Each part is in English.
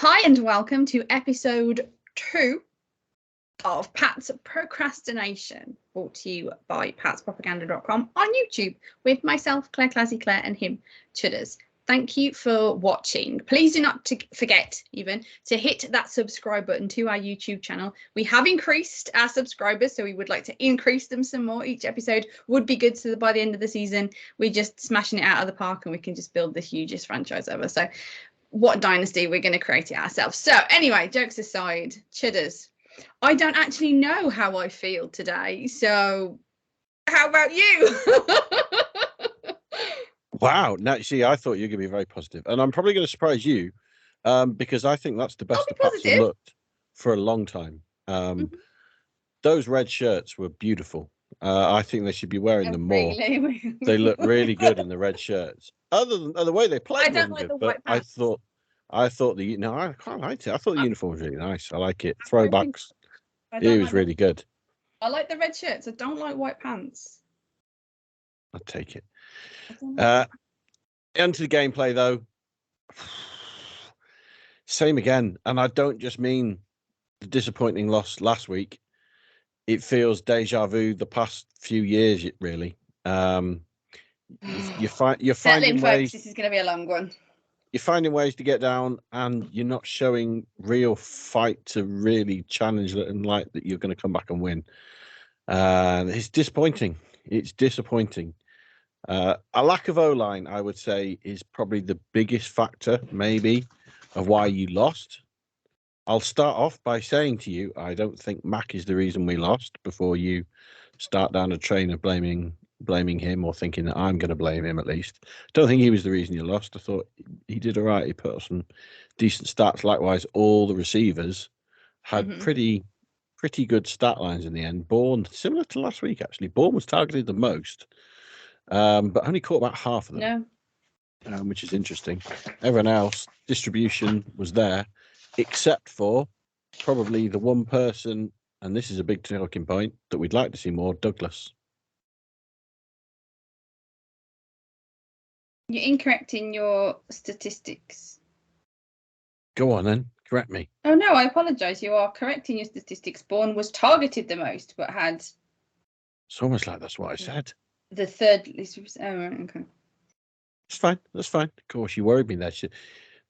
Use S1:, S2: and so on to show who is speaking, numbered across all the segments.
S1: Hi and welcome to episode 2 of Pat's Procrastination, brought to you by patspropaganda.com on YouTube with myself, Clazzy Clare, and him, Chudders. Thank you for watching. Please do not forget even to hit that subscribe button to our YouTube channel. We have increased our subscribers, so we would like to increase them some more. Each episode would be good, so that by the end of the season, we're just smashing it out of the park and we can just build the hugest franchise ever. So what dynasty, we're going to create it ourselves. So anyway, jokes aside, Chudders, I don't actually know how I feel today. So how about you?
S2: Wow. Now, see, I thought you were going to be very positive, and I'm probably going to surprise you because I think that's the best the Pats have looked for a long time. Those red shirts were beautiful. I think they should be wearing them more. They look really good in the red shirts. Other than the way they played,
S1: I don't like
S2: good,
S1: the
S2: but
S1: white pants.
S2: I thought I quite liked it. I thought the uniform was really nice. I like it. Throwbacks. It was really good.
S1: I like the red shirts. I don't like white pants.
S2: I'll take it. Onto the gameplay though. Same again, and I don't just mean the disappointing loss last week. It feels deja vu the past few years, really. You're finding ways.
S1: This is going to be a long one.
S2: You're finding ways to get down, and you're not showing real fight to really challenge it and like that you're going to come back and win. It's disappointing. It's disappointing. A lack of O-line, I would say, is probably the biggest factor, maybe, of why you lost. I'll start off by saying to you, I don't think Mac is the reason we lost before you start down a train of blaming him or thinking that I'm going to blame him at least. Don't think he was the reason you lost. I thought he did all right. He put up some decent stats. Likewise, all the receivers had pretty good stat lines in the end. Bourne, similar to last week, actually. Bourne was targeted the most. But only caught about half of them, which is interesting. Everyone else, distribution was there, except for probably the one person, and this is a big talking point, that we'd like to see more, Douglas.
S1: You're incorrect in your statistics.
S2: Go on then, correct me.
S1: Oh no, I apologise. You are correct in your statistics. Bourne was targeted the most, but had...
S2: It's almost like that's what I said.
S1: The third least. Oh, right, okay.
S2: It's fine. That's fine. Of course, you worried me there.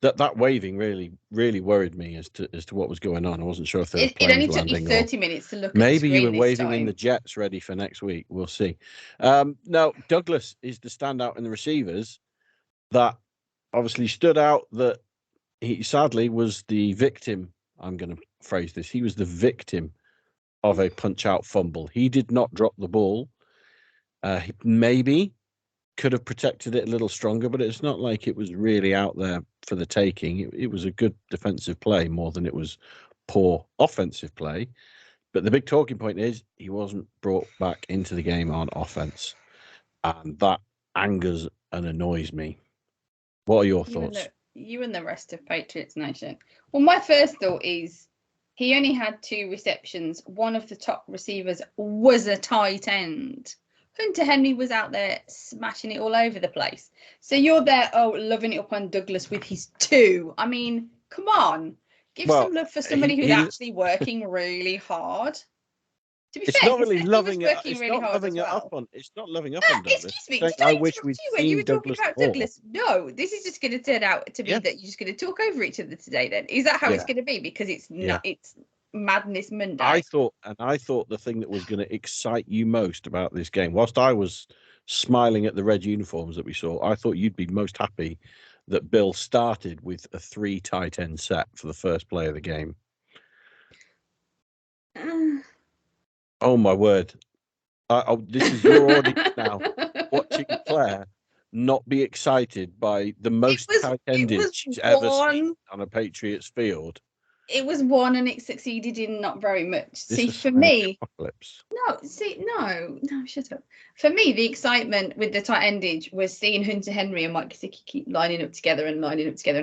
S2: That waving really worried me as to what was going on. I wasn't sure if there were planes landing.
S1: It only took you 30 minutes to look.
S2: Maybe you were waving in the jets ready for next week. We'll see. No, Douglas is the standout in the receivers that obviously stood out. That he sadly was the victim. I'm going to phrase this. He was the victim of a punch-out fumble. He did not drop the ball. He maybe could have protected it a little stronger, but it's not like it was really out there for the taking. It was a good defensive play more than it was poor offensive play. But the big talking point is he wasn't brought back into the game on offense. And that angers and annoys me. What are your thoughts?
S1: You and the rest of Patriots Nation. Well, my first thought is he only had 2 receptions. One of the top receivers was a tight end. Hunter Henry was out there smashing it all over the place. So you're there, loving it up on Douglas with his 2. I mean, come on. Give some love for somebody who's actually working really hard. To be fair,
S2: not really loving it. It's not loving it up on. It's not loving up on Douglas.
S1: Excuse me. I wish we'd seen Douglas about Douglas. No, this is just going to turn out to be that you're just going to talk over each other today. Then is that how it's going to be? Because it's not. It's Madness Monday.
S2: I thought the thing that was going to excite you most about this game, whilst I was smiling at the red uniforms that we saw, I thought you'd be most happy that Bill started with a 3 tight end set for the first play of the game. Oh my word! This is your audience now watching Claire not be excited by the most tight ended she's ever seen on a Patriots field.
S1: It was one and it succeeded in not very much. See, for me, no, shut up. For me, the excitement with the tight endage was seeing Hunter Henry and Mike Gesicki keep lining up together and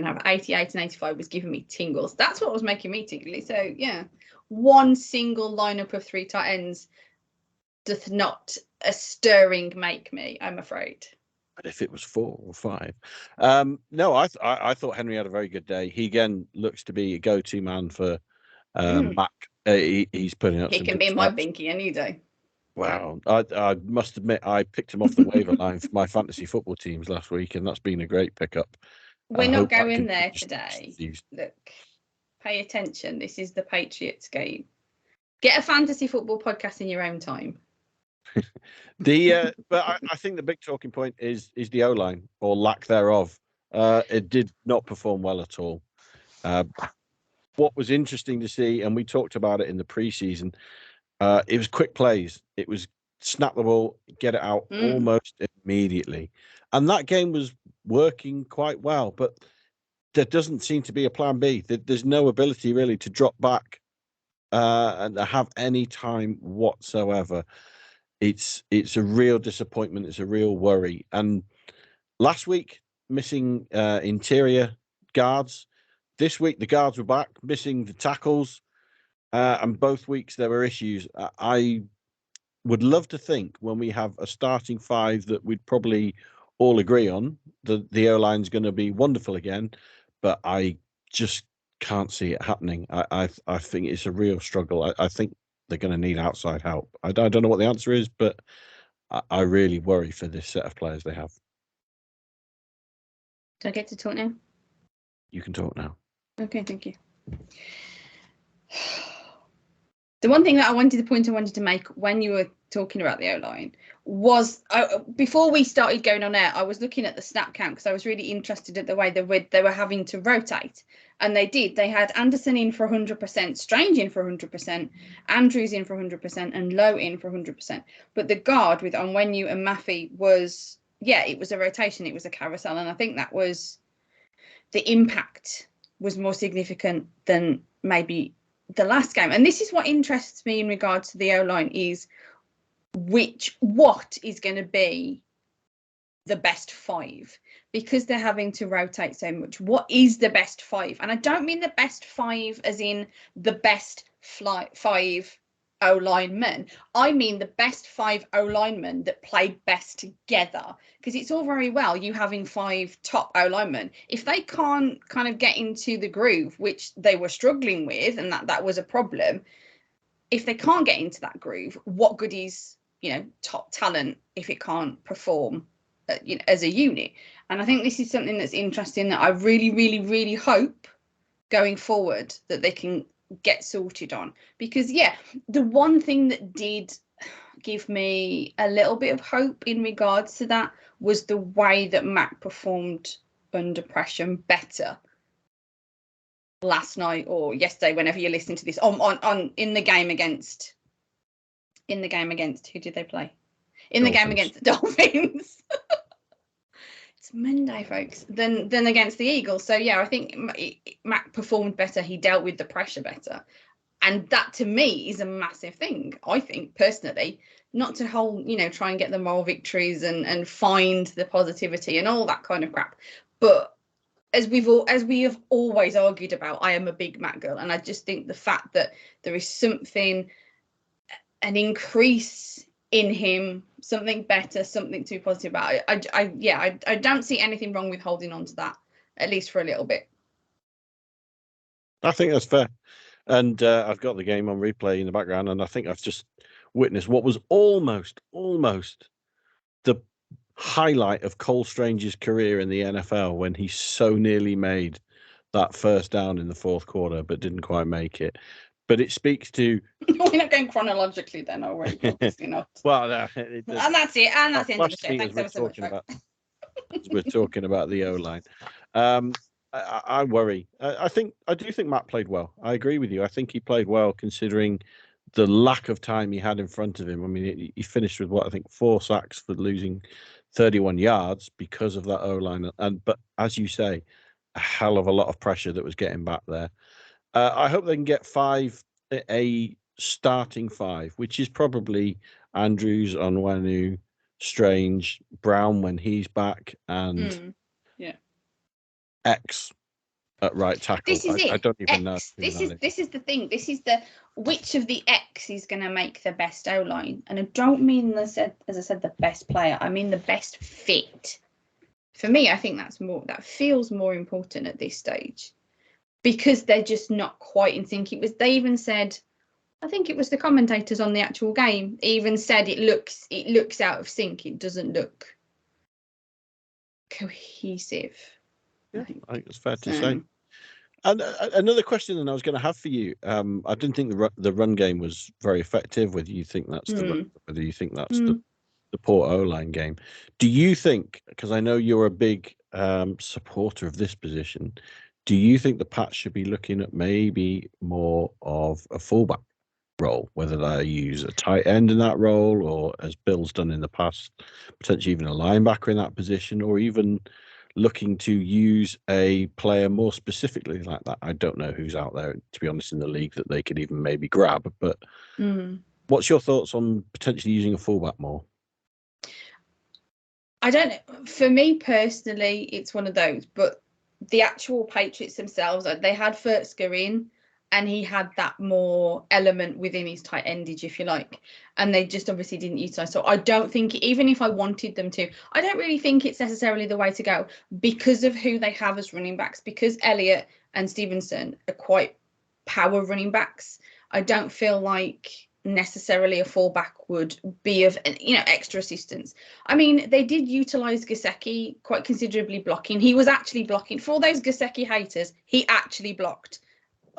S1: have 88 and 85 was giving me tingles. That's what was making me tingly. So yeah, one single lineup of 3 tight ends doth not a stirring make me, I'm afraid.
S2: But if it was 4 or 5, no, I thought Henry had a very good day. He again looks to be a go-to man for Mac. He's putting up.
S1: He
S2: some
S1: can
S2: good
S1: be my
S2: stats.
S1: binky any day.
S2: Wow, I must admit I picked him off the waiver line for my fantasy football teams last week, and that's been a great pickup.
S1: We're not going there today. Look, pay attention. This is the Patriots game. Get a fantasy football podcast in your own time.
S2: But I think the big talking point is the O-line or lack thereof. It did not perform well at all. What was interesting to see, and we talked about it in the preseason, it was quick plays. It was snap the ball, get it out almost immediately. And that game was working quite well, but there doesn't seem to be a plan B. There's no ability really to drop back and have any time whatsoever. It's a real disappointment. It's a real worry. And last week, missing interior guards. This week, the guards were back, missing the tackles. And both weeks there were issues. I would love to think when we have a starting 5 that we'd probably all agree on, the O-line's going to be wonderful again, but I just can't see it happening. I think it's a real struggle. I think they're going to need outside help. I don't know what the answer is, but I really worry for this set of players they have.
S1: Do I get to talk now?
S2: You can talk now.
S1: Okay, thank you. The one thing that I wanted to make when you were talking about the O-line was, before we started going on air, I was looking at the snap count because I was really interested at the way they were having to rotate. And they did. They had Anderson in for 100%, Strange in for 100%, Andrews in for 100%, and Lowe in for 100%. But the guard with Onwenu and Maffey was, it was a rotation. It was a carousel. And I think that was, the impact was more significant than maybe the last game. And this is what interests me in regards to the O-line is what is going to be the best 5, because they're having to rotate so much. What is the best 5? And I don't mean the best 5 as in the best 5 O-linemen. I mean the best 5 O-linemen that play best together, because it's all very well you having 5 top O-linemen. If they can't kind of get into the groove, which they were struggling with, and that was a problem, if they can't get into that groove, what good is, top talent if it can't perform as a unit? And I think this is something that's interesting that I really, really, really hope going forward that they can get sorted on. Because the one thing that did give me a little bit of hope in regards to that was the way that Mac performed under pressure better last night or yesterday, whenever you're listening to this, on in the game against who did they play? In the game against the Dolphins. It's Monday, folks. Then against the Eagles. So I think Mac performed better. He dealt with the pressure better, and that to me is a massive thing. I think personally, not to try and get the moral victories and find the positivity and all that kind of crap, but as we have always argued about, I am a big Mac girl, and I just think the fact that there is an increase in him, something better, something to be positive about it. I don't see anything wrong with holding on to that, at least for a little bit.
S2: I think that's fair. And I've got the game on replay in the background, and I think I've just witnessed what was almost the highlight of Cole Strange's career in the NFL, when he so nearly made that first down in the fourth quarter, but didn't quite make it. But it speaks to...
S1: We're not going chronologically then, are we? Obviously not.
S2: Well,
S1: and that's it. And that's the end of the show. Thanks ever so much, folks.
S2: We're talking about the O-line. I worry. I do think Matt played well. I agree with you. I think he played well considering the lack of time he had in front of him. I mean, he finished with 4 sacks for losing 31 yards because of that O-line. But as you say, a hell of a lot of pressure that was getting back there. I hope they can get a starting 5, which is probably Andrews, Onwenu, Strange, Brown when he's back, and X at right tackle.
S1: This is it.
S2: I don't even know.
S1: This is the thing. This is which of the X is going to make the best O-line, and I don't mean as I said the best player. I mean the best fit. for me, I think that feels more important at this stage, because they're just not quite in sync. They even said, I think it was the commentators on the actual game even said it looks out of sync. It doesn't look cohesive.
S2: Yeah, I think it's fair to say. And another question that I was going to have for you, I didn't think the run game was very effective. Whether you think that's the poor O-line game. Do you think, because I know you're a big supporter of this position, do you think the Pats should be looking at maybe more of a fullback role, whether they use a tight end in that role, or as Bill's done in the past, potentially even a linebacker in that position, or even looking to use a player more specifically like that? I don't know who's out there, to be honest, in the league that they could even maybe grab, but what's your thoughts on potentially using a fullback more?
S1: I don't know. For me personally, it's one of those, but the actual Patriots themselves, they had Furtzger in, and he had that more element within his tight endage, if you like, and they just obviously didn't utilise. So I don't think, even if I wanted them to, I don't really think it's necessarily the way to go, because of who they have as running backs, because Elliott and Stevenson are quite power running backs. I don't feel like necessarily a fullback would be of extra assistance. I mean, they did utilise Gesicki quite considerably blocking. He was actually blocking. For all those Gesicki haters, he actually blocked.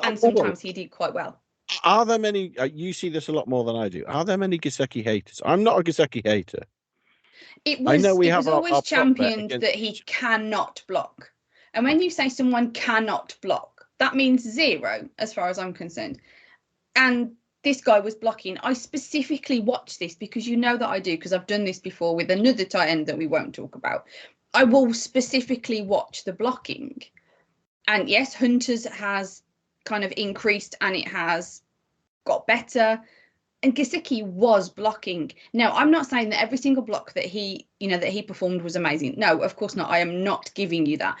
S1: And sometimes he did quite well.
S2: Are there many, you see this a lot more than I do, are there many Gesicki haters? I'm not a Gesicki hater.
S1: It was always championed that he cannot block. And when you say someone cannot block, that means zero, as far as I'm concerned. And this guy was blocking. I specifically watched this because you know that I do, because I've done this before with another tight end that we won't talk about. I will specifically watch the blocking. And yes, Hunter's has kind of increased and it has got better, and Gesicki was blocking. Now, I'm not saying that every single block that he performed was amazing. No, of course not. I am not giving you that.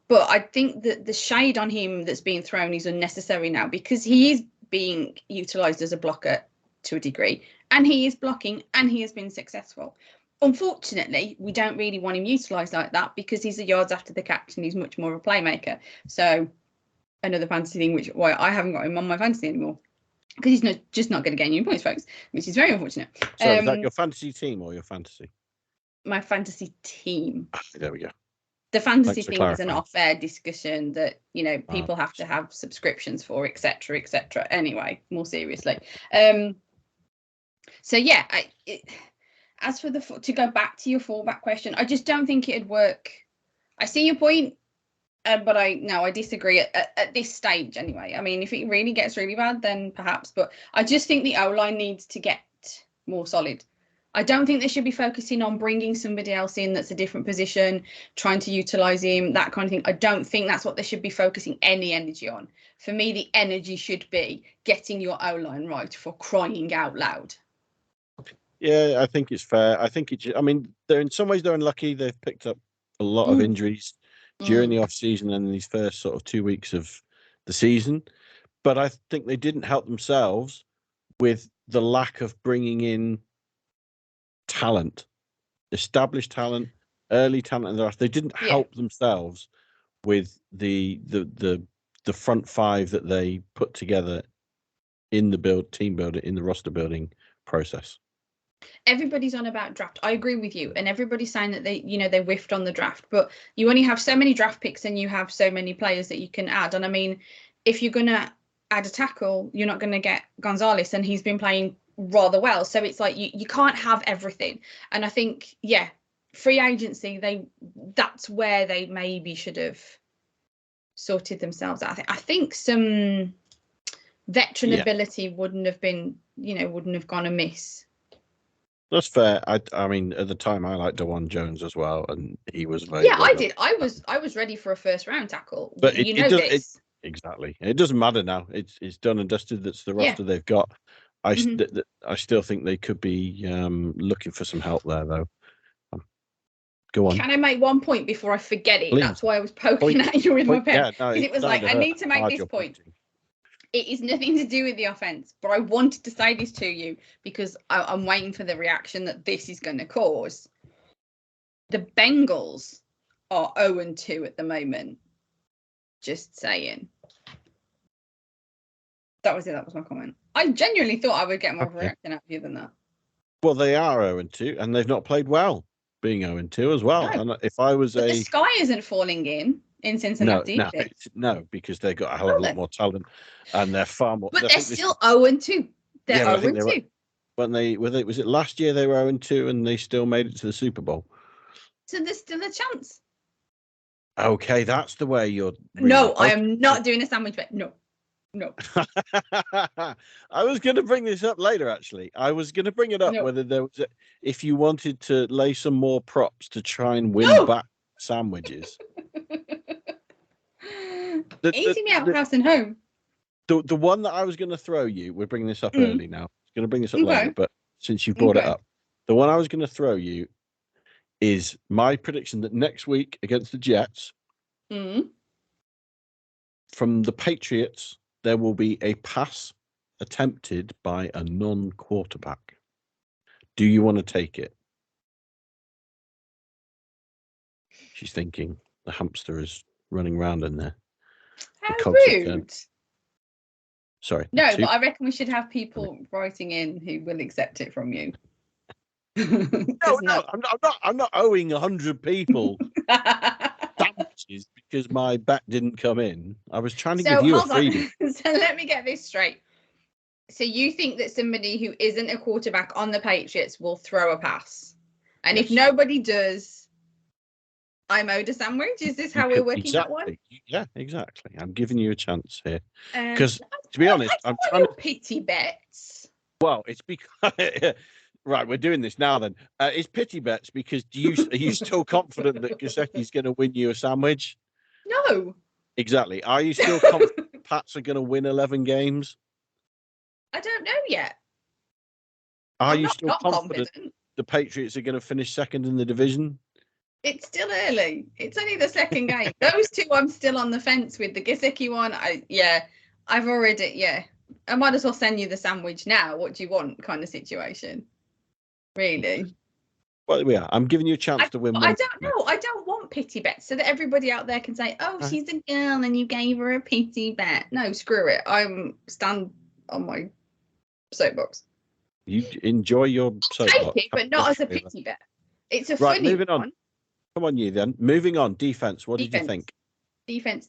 S1: But I think that the shade on him that's being thrown is unnecessary now, because he is being utilised as a blocker to a degree, and he is blocking, and he has been successful. Unfortunately, we don't really want him utilised like that, because he's a yards after the catch and he's much more of a playmaker. So another fantasy thing, why I haven't got him on my fantasy anymore, because he's just not going to gain any points, folks, which is very unfortunate.
S2: So is that your fantasy team or your fantasy?
S1: My fantasy team.
S2: There we go.
S1: The fantasy thing is an off-air discussion that people have to have subscriptions for, etc., etc. Anyway, more seriously, so yeah, as for to go back to your fallback question, I just don't think it'd work. I see your point, but I disagree at this stage anyway. I mean, if it really gets really bad, then perhaps, but I just think the O-line needs to get more solid. I don't think they should be focusing on bringing somebody else in that's a different position, trying to utilise him, that kind of thing. I don't think that's what they should be focusing any energy on. For me, the energy should be getting your O-line right, for crying out loud.
S2: Yeah, I think it's fair. I think I mean, they're in some ways they're unlucky. They've picked up a lot of injuries during the off season and these first sort of 2 weeks of the season. But I think they didn't help themselves with the lack of bringing in talent, established talent, early talent in the draft. They didn't help themselves with the front five that they put together in the team building, in the roster building process.
S1: Everybody's on about draft. I agree with you, and everybody's saying that they whiffed on the draft, but you only have so many draft picks and you have so many players that you can add. And I mean, if you're gonna add a tackle, you're not going to get Gonzalez, and he's been playing rather well. So it's like you can't have everything. And I think free agency, that's where they maybe should have sorted themselves out. I think some veteran ability wouldn't have gone amiss.
S2: That's fair. I mean, at the time, I liked DeJuan Jones as well, and he was very.
S1: Yeah, I did. I was ready for a first round tackle. But this.
S2: Exactly. It doesn't matter now. It's done and dusted. That's the roster they've got. I still think they could be looking for some help there, though. Go on.
S1: Can I make one point before I forget it? Please. That's why I was poking at you with my pen. Because it was like, I need to make this point. It is nothing to do with the offense, but I wanted to say this to you because I'm waiting for the reaction that this is going to cause. The Bengals are 0-2 at the moment. Just saying. That was it. That was my comment. I genuinely thought I would get more of a reaction out of you than that.
S2: Well, they are 0-2, and they've not played well, being 0-2 as well.
S1: No.
S2: And if I was
S1: But the sky isn't falling in Cincinnati.
S2: No, because they've got a hell of a lot more talent, and they're far more.
S1: But they're still 0-2. They're 0-2.
S2: When was it last year they were 0-2 and they still made it to the Super Bowl?
S1: So there's still a chance.
S2: Okay, that's the way you're.
S1: No, I am not doing a sandwich bet. No.
S2: I was going to bring this up later. Actually, I was going to bring it up whether there was, if you wanted to lay some more props to try and win back sandwiches.
S1: Eating me out of house and home.
S2: The one that I was going to throw you, we're bringing this up early now. I was going to bring this up later, but since you've brought it up, the one I was going to throw you is my prediction that next week against the Jets, from the Patriots, there will be a pass attempted by a non-quarterback. Do you want to take it? She's thinking. The hamster is running around in there.
S1: How rude.
S2: Sorry.
S1: No, but I reckon we should have people writing in who will accept it from you.
S2: No, I'm not owing 100 people sandwiches because my bet didn't come in. I was trying to give you a freebie.
S1: So let me get this straight. So you think that somebody who isn't a quarterback on the Patriots will throw a pass? And if nobody does, I'm owed a sandwich? Is this how we're working that one?
S2: Yeah, exactly. I'm giving you a chance here. Because, to be honest, I'm trying to
S1: pity bets.
S2: Well, it's because... Right, we're doing this now then. It's pity bets because are you still confident that Gasecki's going to win you a sandwich?
S1: No.
S2: Exactly. Are you still confident Pats are going to win 11 games?
S1: I don't know yet.
S2: Are you still confident the Patriots are going to finish second in the division?
S1: It's still early. It's only the second game. Those two I'm still on the fence with. The Gasecki one, I might as well send you the sandwich now. What do you want kind of situation. Really?
S2: Well, we are. I'm giving you a chance to win.
S1: I don't know. I don't want pity bets so that everybody out there can say, "Oh, she's a girl and you gave her a pity bet." No, screw it. I'm stand on my soapbox.
S2: You enjoy your soapbox.
S1: Take it, but not as a pity bet. It's a funny
S2: moving on.
S1: One.
S2: Come on, you then. Moving on. Defense. What did you think?
S1: Defense.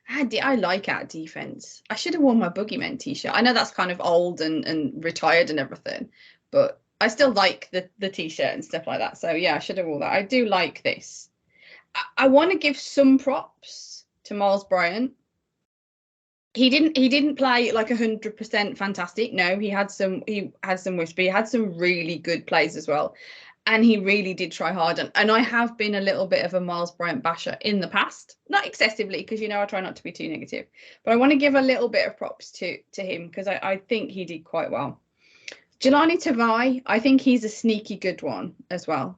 S1: I like our defense. I should have worn my Boogeyman t-shirt. I know that's kind of old and retired and everything, but I still like the t-shirt and stuff like that. So yeah, I should have worn that. I do like this. I want to give some props to Miles Bryant. He didn't play like 100% fantastic. No, he had some whips, but he had some really good plays as well. And he really did try hard. And I have been a little bit of a Miles Bryant basher in the past. Not excessively, because I try not to be too negative. But I want to give a little bit of props to him because I think he did quite well. Jelani Tavai, I think he's a sneaky good one as well.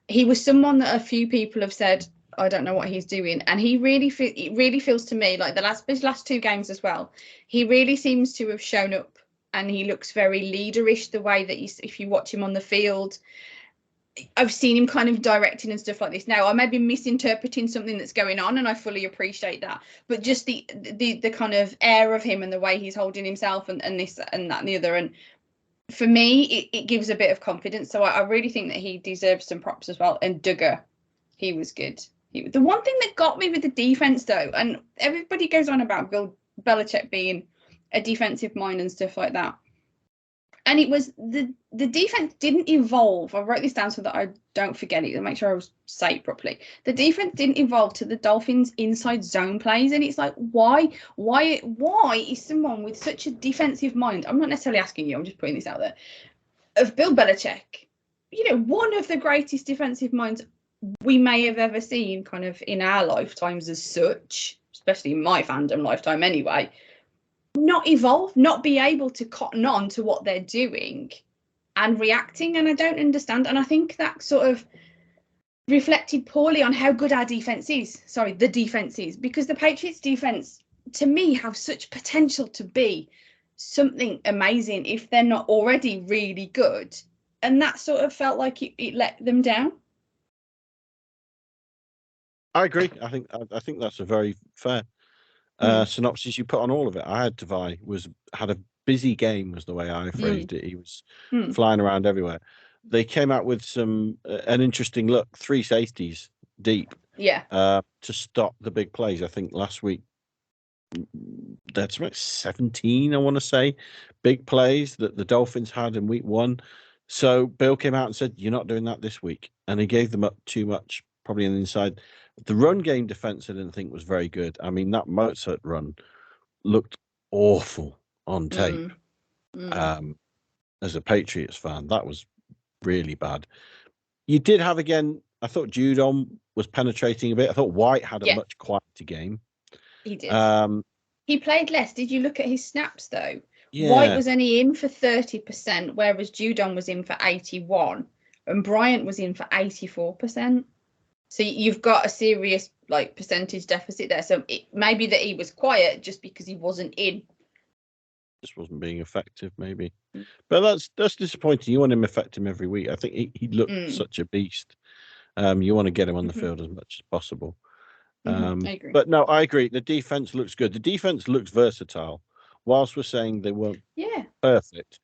S1: He was someone that a few people have said, I don't know what he's doing. And it really feels to me like his last two games as well. He really seems to have shown up and he looks very leaderish the way that if you watch him on the field. I've seen him kind of directing and stuff like this. Now, I may be misinterpreting something that's going on and I fully appreciate that. But just the kind of air of him and the way he's holding himself and this and that and the other. And for me, it gives a bit of confidence. So I really think that he deserves some props as well. And Duggar, he was good. The one thing that got me with the defense, though, and everybody goes on about Bill Belichick being a defensive mind and stuff like that. And it was the defense didn't evolve. I wrote this down so that I don't forget it and make sure I say it properly. The defense didn't evolve to the Dolphins' inside zone plays. And it's like, why is someone with such a defensive mind? I'm not necessarily asking you, I'm just putting this out there. Of Bill Belichick, one of the greatest defensive minds we may have ever seen kind of in our lifetimes as such, especially in my fandom lifetime anyway. Not evolve, not be able to cotton on to what they're doing and reacting. And I don't understand. And I think that sort of reflected poorly on how good our defense is. Sorry, the defense is, because the Patriots defense, to me, have such potential to be something amazing if they're not already really good. And that sort of felt like it let them down.
S2: I agree. I think that's a very fair synopsis you put on all of it. I had Tavai had a busy game, was the way I phrased it. He was flying around everywhere. They came out with an interesting look, 3 safeties deep.
S1: Yeah.
S2: To stop the big plays. I think last week that's about 17, I want to say, big plays that the Dolphins had in week 1. So Bill came out and said, "You're not doing that this week," and he gave them up too much, probably on the inside. The run game defense, I didn't think was very good. I mean, that Mozart run looked awful on tape. As a Patriots fan, that was really bad. You did have, again, I thought Judon was penetrating a bit. I thought White had a much quieter game.
S1: He did. He played less. Did you look at his snaps though?
S2: Yeah.
S1: White was only in for 30%, whereas Judon was in for 81%, and Bryant was in for 84%. So you've got a serious percentage deficit there. So it may be that he was quiet just because he wasn't in.
S2: Just wasn't being effective, maybe. But that's disappointing. You want him effective every week. I think he looked such a beast. You want to get him on the field as much as possible.
S1: I agree.
S2: But no, I agree. The defense looks good. The defense looks versatile. Whilst we're saying they weren't perfect,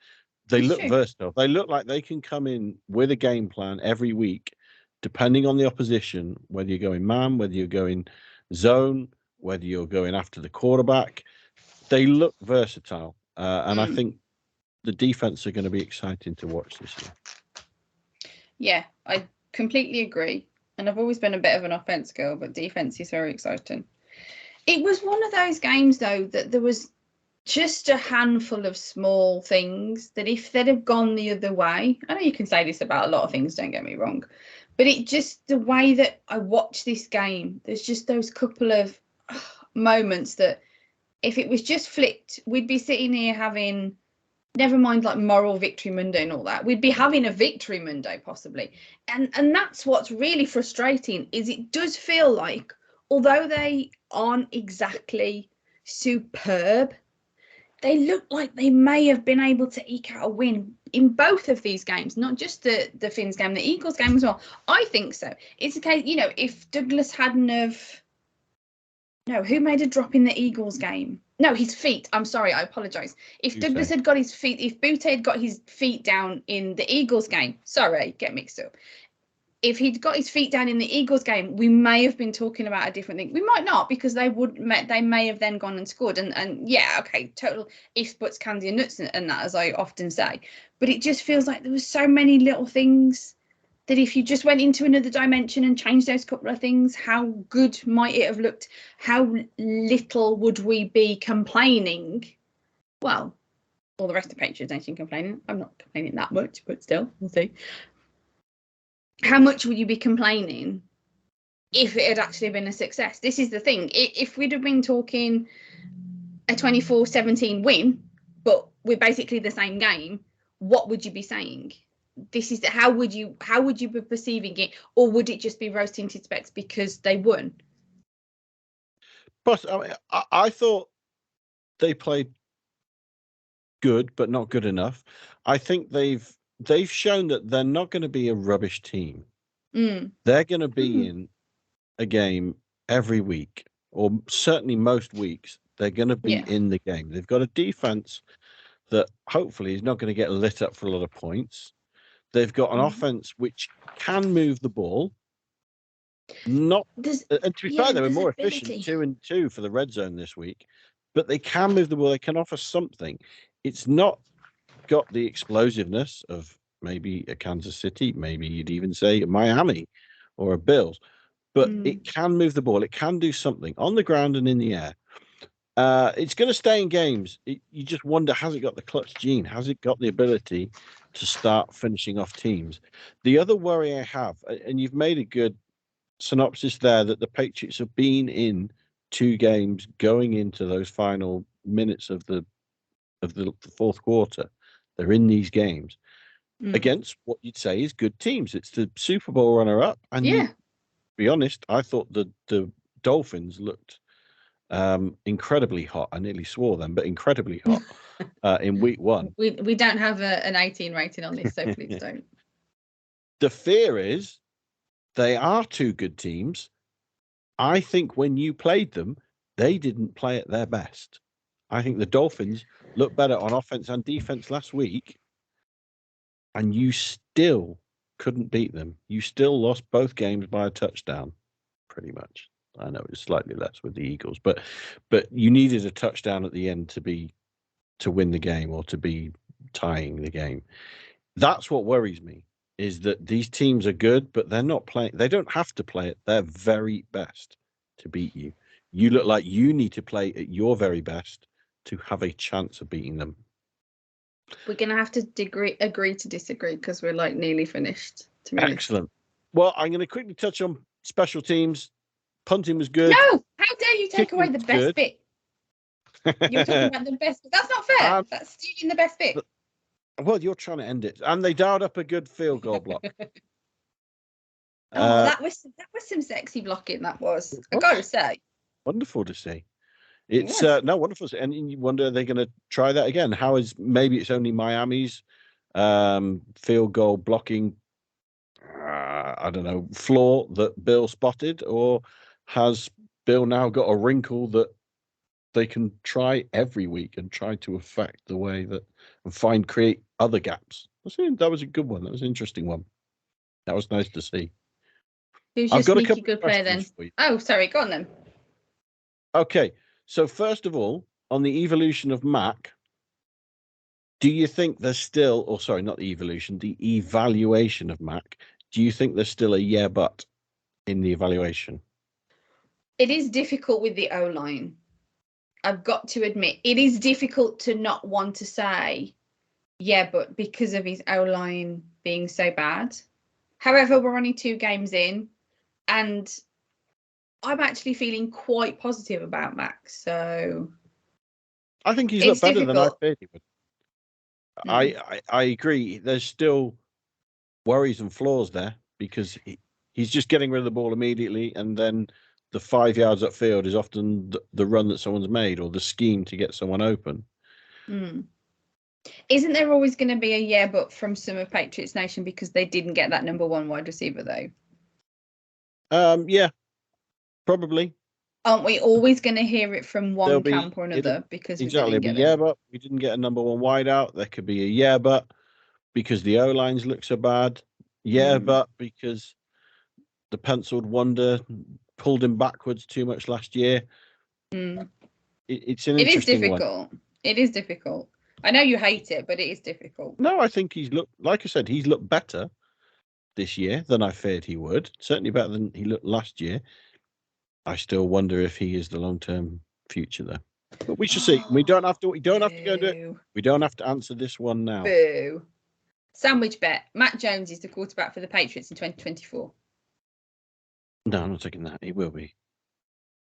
S2: they look versatile. They look like they can come in with a game plan every week, depending on the opposition, whether you're going man, whether you're going zone, whether you're going after the quarterback. They look versatile. And I think the defense are going to be exciting to watch this year.
S1: Yeah, I completely agree. And I've always been a bit of an offense girl, but defense is very exciting. It was one of those games, though, that there was just a handful of small things that if they'd have gone the other way, I know you can say this about a lot of things, don't get me wrong, but it just, the way that I watch this game, there's just those couple of moments that if it was just flipped, we'd be sitting here having, never mind moral victory Monday and all that, we'd be having a victory Monday possibly. And that's what's really frustrating, is it does feel like, although they aren't exactly superb, they look like they may have been able to eke out a win in both of these games, not just the Finns game, the Eagles game as well. I think so. It's a case, if Douglas hadn't have... No, who made a drop in the Eagles game? No, his feet. I'm sorry, I apologise. If Douglas had got his feet, if Butte had got his feet down in the Eagles game, sorry, get mixed up. If he'd got his feet down in the Eagles game, we may have been talking about a different thing. We might not, because they may have then gone and scored. And yeah, okay, total ifs, buts, candy and nuts and that, as I often say. But it just feels like there was so many little things that if you just went into another dimension and changed those couple of things, how good might it have looked? How little would we be complaining? Well, all the rest of Patriots Nation complaining. I'm not complaining that much, but still, we'll see. How much would you be complaining if it had actually been a success? This is the thing. If we'd have been talking a 24-17 win, but we're basically the same game, what would you be saying? This is how would you be perceiving it, or would it just be rose tinted specs because they won?
S2: But I thought they played good, but not good enough. I think they've shown that they're not going to be a rubbish team. They're going to be in a game every week, or certainly most weeks. They're going to be in the game. They've got a defense that hopefully is not going to get lit up for a lot of points. They've got an offense which can move the ball. And to be fair, they were more efficient 2-2 for the red zone this week, but they can move the ball. They can offer something. It's not got the explosiveness of maybe a Kansas City, maybe you'd even say a Miami or a Bills, but it can move the ball. It can do something on the ground and in the air. It's going to stay in games. You just wonder, has it got the clutch gene? Has it got the ability to start finishing off teams? The other worry I have, and you've made a good synopsis there, that the Patriots have been in 2 games going into those final minutes of the fourth quarter. They're in these games against what you'd say is good teams. It's the Super Bowl runner-up. And to be honest, I thought the Dolphins looked incredibly hot. I nearly swore then, but incredibly hot in week 1.
S1: We don't have an 18 rating on this, so please don't.
S2: The fear is they are 2 good teams. I think when you played them, they didn't play at their best. I think the Dolphins looked better on offense and defense last week, and you still couldn't beat them. You still lost both games by a touchdown, pretty much. I know it's slightly less with the Eagles, but you needed a touchdown at the end to win the game or to be tying the game. That's what worries me, is that these teams are good, but they're not playing. They don't have to play at their very best to beat you. You look like you need to play at your very best to have a chance of beating them.
S1: We're going to have to agree to disagree because we're like nearly finished. To be
S2: Excellent. Well, I'm going to quickly touch on special teams. Punting was good.
S1: No, how dare you take
S2: Kicking
S1: away the
S2: was
S1: best
S2: good.
S1: bit? You're talking about the best bit. That's not fair. That's stealing the best bit.
S2: Well, you're trying to end it, and they dialed up a good field goal block.
S1: That was some sexy blocking. That was. I gotta say.
S2: Wonderful to see. It's wonderful, and you wonder, are they going to try that again? How is maybe it's only Miami's field goal blocking? I don't know, flaw that Bill spotted, or has Bill now got a wrinkle that they can try every week and try to affect the way that and create other gaps? That was a good one. That was an interesting one. That was nice to see.
S1: Who's your sneaky good player then? Oh, sorry, go on then.
S2: Okay, so first of all, on the evolution of Mac, do you think there's still, or sorry, not the evolution, the evaluation of Mac, do you think there's still a yeah but in the evaluation?
S1: It is difficult with the O-line. I've got to admit, it is difficult to not want to say yeah, but because of his O-line being so bad. However, we're only 2 games in, and I'm actually feeling quite positive about Max. So
S2: I think he's looked better than I feared he would. I agree. There's still worries and flaws there because he's just getting rid of the ball immediately, and then the 5 yards upfield is often the run that someone's made or the scheme to get someone open.
S1: Isn't there always going to be a yeah but from some of Patriots Nation because they didn't get that number 1 wide receiver though?
S2: Yeah, probably.
S1: Aren't we always going to hear it from one camp or another because
S2: exactly?
S1: We didn't get
S2: yeah, but we didn't get a number 1 wide out. There could be a yeah but because the O-lines look so bad. Yeah, but because the penciled wonder pulled him backwards too much last year. It's an interesting one.
S1: It is difficult. I know you hate it, but it is difficult.
S2: No, I think he's looked, like I said, he's looked better this year than I feared he would. Certainly better than he looked last year. I still wonder if he is the long-term future there. But we shall see. We don't have to go into it. We don't have to answer this one now.
S1: Boo. Sandwich bet. Matt Jones is the quarterback for the Patriots in 2024.
S2: No, I'm not taking that. He will be.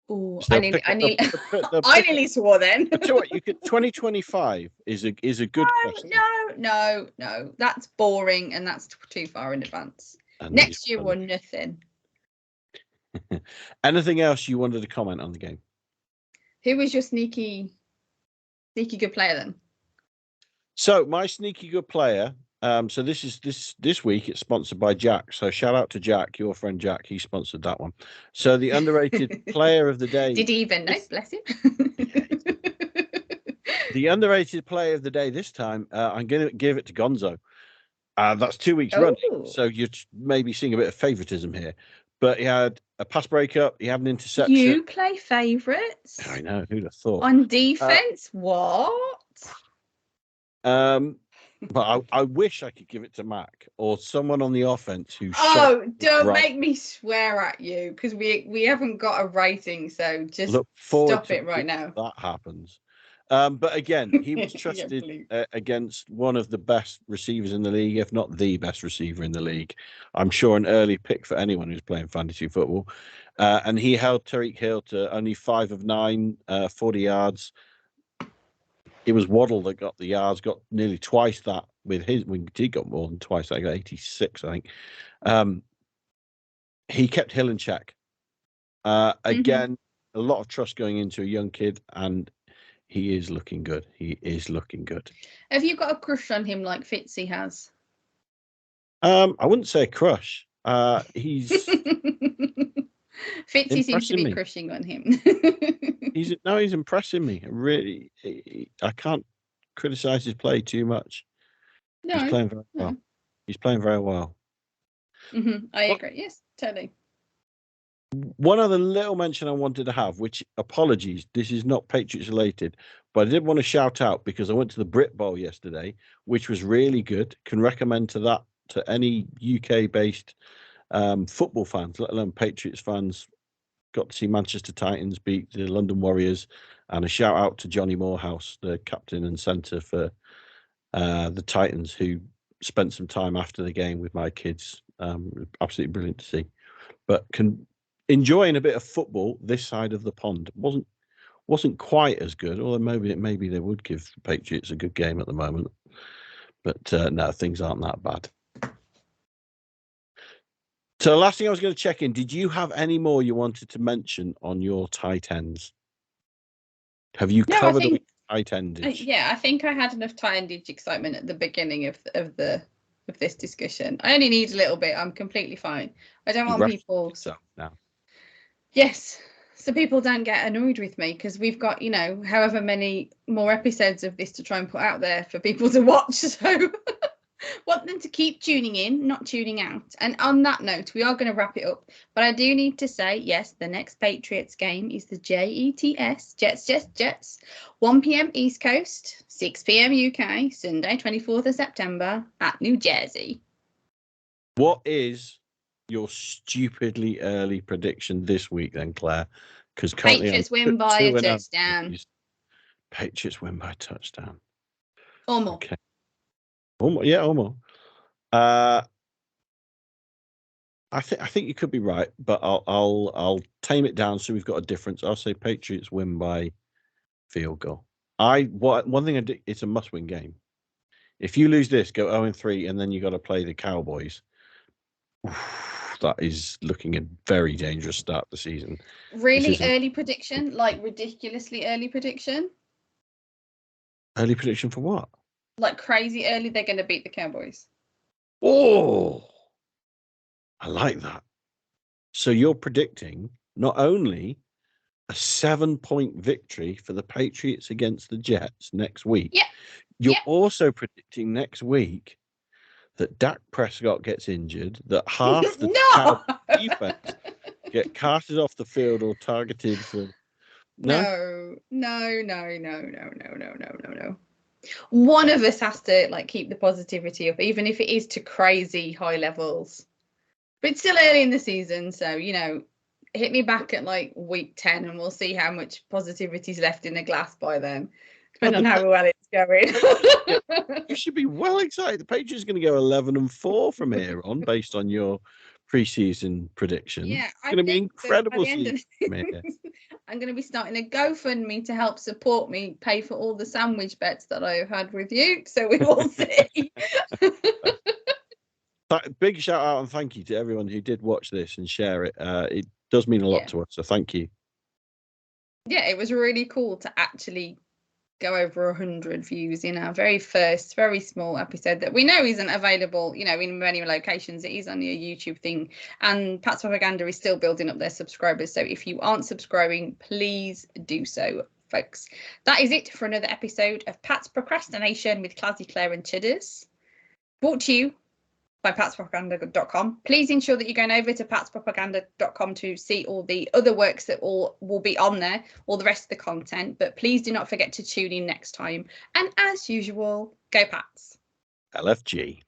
S1: Oh, I nearly swore then.
S2: I tell you what, you could 2025 is a good question.
S1: No. That's boring and that's too far in advance. And next year or nothing.
S2: Anything else you wanted to comment on the game?
S1: Who was your sneaky good player then?
S2: So my sneaky good player. So this week it's sponsored by Jack. So shout out to Jack, your friend Jack. He sponsored that one. So the underrated player of the day.
S1: Did he even know? Bless him.
S2: The underrated player of the day this time, I'm going to give it to Gonzo. That's 2 weeks running. So you're maybe seeing a bit of favoritism here. But he had a pass breakup. He had an interception.
S1: You play favorites?
S2: I know. Who'd have thought?
S1: On defense? What?
S2: But I wish I could give it to Mac or someone on the offense who.
S1: Don't make me swear at you because we haven't got a rating. So just stop it right now.
S2: That happens. But again, he was trusted against one of the best receivers in the league, if not the best receiver in the league. I'm sure an early pick for anyone who's playing fantasy football. And he held Tyreek Hill to only 5 of 9, 40 yards. It was Waddle that got the yards, got nearly twice that with his. He got more than twice. I got 86, I think. He kept Hill in check. Again, a lot of trust going into a young kid, and he is looking good. He is looking good.
S1: Have you got a crush on him like Fitzy has?
S2: I wouldn't say a crush. He's
S1: Fitzy seems to
S2: impressing
S1: be
S2: me.
S1: crushing on him.
S2: He's impressing me. Really, I can't criticize his play too much. He's playing very well. He's playing very well.
S1: I agree. Yes, totally.
S2: One other little mention I wanted to have, which apologies, this is not Patriots related, but I did want to shout out because I went to the Brit Bowl yesterday, which was really good. Can recommend to any UK based football fans, let alone Patriots fans. Got to see Manchester Titans beat the London Warriors, and a shout out to Johnny Morehouse, the captain and centre for the Titans, who spent some time after the game with my kids. Absolutely brilliant to see. But enjoying a bit of football this side of the pond. Wasn't quite as good, although maybe they would give the Patriots a good game at the moment. But no, things aren't that bad. So the last thing I was going to check in, did you have any more you wanted to mention on your tight ends? Have you covered the tight endage?
S1: Yeah, I think I had enough tight endage excitement at the beginning of this discussion. I only need a little bit. I'm completely fine. I don't want people.
S2: Now.
S1: Yes, so people don't get annoyed with me because we've got, however many more episodes of this to try and put out there for people to watch. So want them to keep tuning in, not tuning out. And on that note, we are going to wrap it up. But I do need to say, yes, the next Patriots game is the Jets, 1 p.m. East Coast, 6 p.m. UK, Sunday, 24th of September at New Jersey.
S2: What is your stupidly early prediction this week then, Claire? Because
S1: Patriots win by a touchdown.
S2: Patriots win by a touchdown.
S1: Or more.
S2: Okay. Or more. I think you could be right, but I'll tame it down so we've got a difference. I'll say Patriots win by field goal. One thing I do, it's a must-win game. If you lose this, go 0-3, and then you got to play the Cowboys. That is looking a very dangerous start to the season.
S1: Really early prediction, like ridiculously early prediction.
S2: Early prediction for what?
S1: Like crazy early, they're going to beat the Cowboys.
S2: Oh, I like that. So you're predicting not only a 7-point victory for the Patriots against the Jets next week, you're also predicting next week that Dak Prescott gets injured, that half the defense get carted off the field or targeted for... No.
S1: One of us has to keep the positivity up, even if it is to crazy high levels. But it's still early in the season, so hit me back at week 10 and we'll see how much positivity is left in the glass by then, depending on how well it's going.
S2: You should be well excited. The Patriots are going to go 11-4 from here on, based on your preseason prediction.
S1: Yeah,
S2: it's going to be incredible.
S1: I'm going to be starting a GoFundMe to help support me pay for all the sandwich bets that I've had with you. So we will see.
S2: Big shout out and thank you to everyone who did watch this and share it. It does mean a lot to us, so thank you.
S1: Yeah, it was really cool to actually go over 100 views in our very first, very small episode that we know isn't available, in many locations. It is only a YouTube thing, and Pat's Propaganda is still building up their subscribers. So if you aren't subscribing, please do so, folks. That is it for another episode of Pat's Procrastination with Clazzy Clare and Chudders, brought to you by patspropaganda.com. Please ensure that you're going over to patspropaganda.com to see all the other works that will be on there, all the rest of the content. But please do not forget to tune in next time. And as usual, go Pats.
S2: LFG.